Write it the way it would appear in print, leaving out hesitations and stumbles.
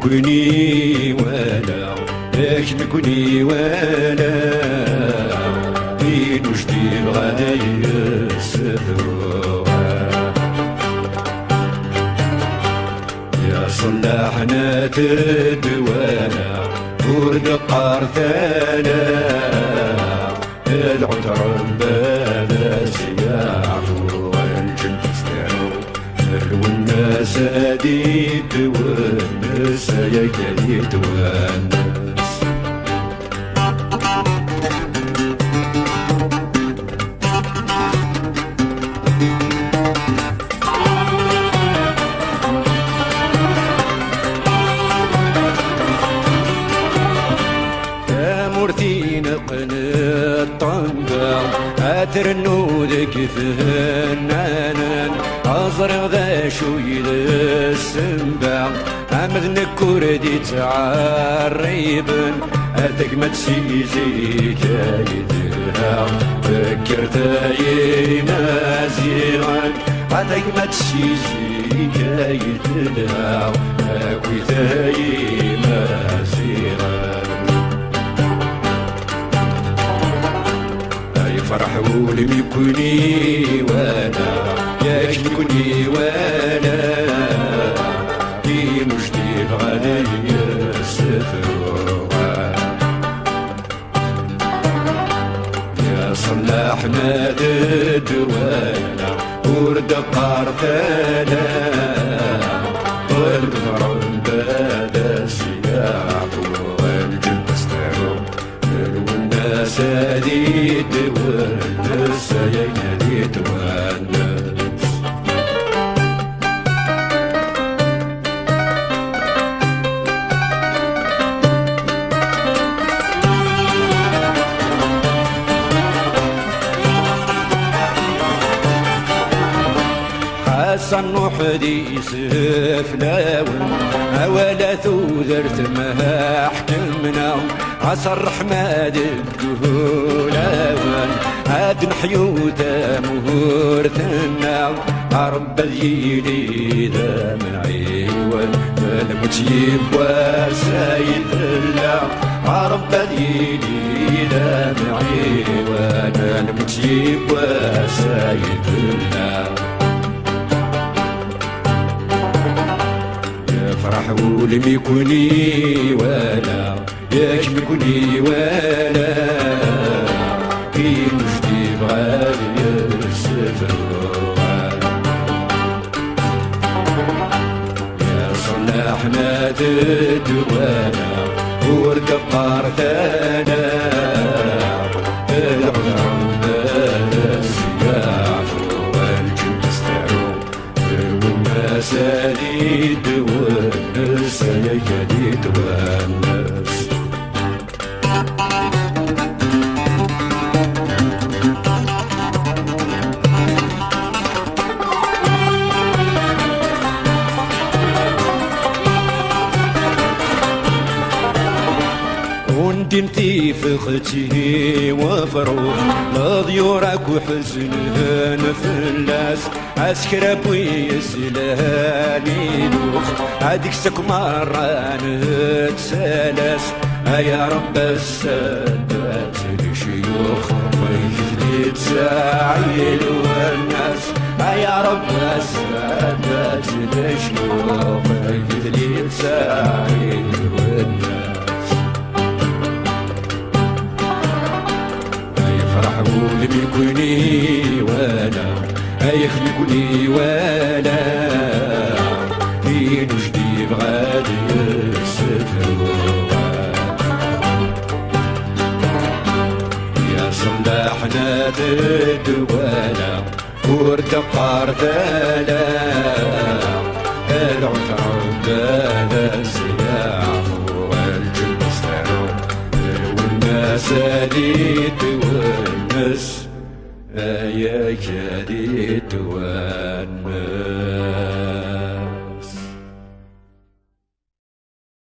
ميكوني ولا ياك ميكوني ولا بين وجدي بغادا يسفوها يا صلاحنا تدوانا ورد قارتانا العذر بابا سياح والجنس والناس هديت والناس يا كريت والناس يا مرتين قنط طنبا أترنود كيفهنانا أزرق ذا شوي ذا السنبا أمذ نكوردي تعريبا أتك ما تسيزي كايدها فكرت يا زيغان أتك ما تسيزي كايدها أكويت يا زيغان فرح ولم يكوني وانا ياك يكوني وانا في مجدي بغالي السفروها يا صلاحنا تدوانا ورد قارتانا والمرون بدا السياح والجنس تعوم والناس هديت والناس يا هديت والناس حسن وحدي سفلاون ولا ثوذرت ما حكمنا عصر حماد الجهولاون هاد نحيوت مهورتنا رب ذيلي ذا من عيوان المجيب وسيد الله رب ذيلي ذا من عيوان المجيب وسيد الله فرح ولم يكوني ولا ياك ميكوني ولا في مجدي بغالي السفروها يا صلاحنا تدوانا ورد قارتانا العذر بدا السياح والجنس تعوم والناس هديت والناس يا هديت والناس وندمتي في اختي وفروح لضيورك وحزنهن في الناس عسكر ابوي سلاني دوخ هاديك سك مرة نتسالس يا رب السادات الشيوخ ويجلي تساعيل والناس يا رب السادات الشيوخ ويجلي تساعيل والناس ولم يكوني ولا يخلقني ولا في نجدي بغالي السفروها يا صلاحنا تدوانا ورد قارتانا العذر بدا السياح والجنس تعوم والناس هديت والناس يا كريم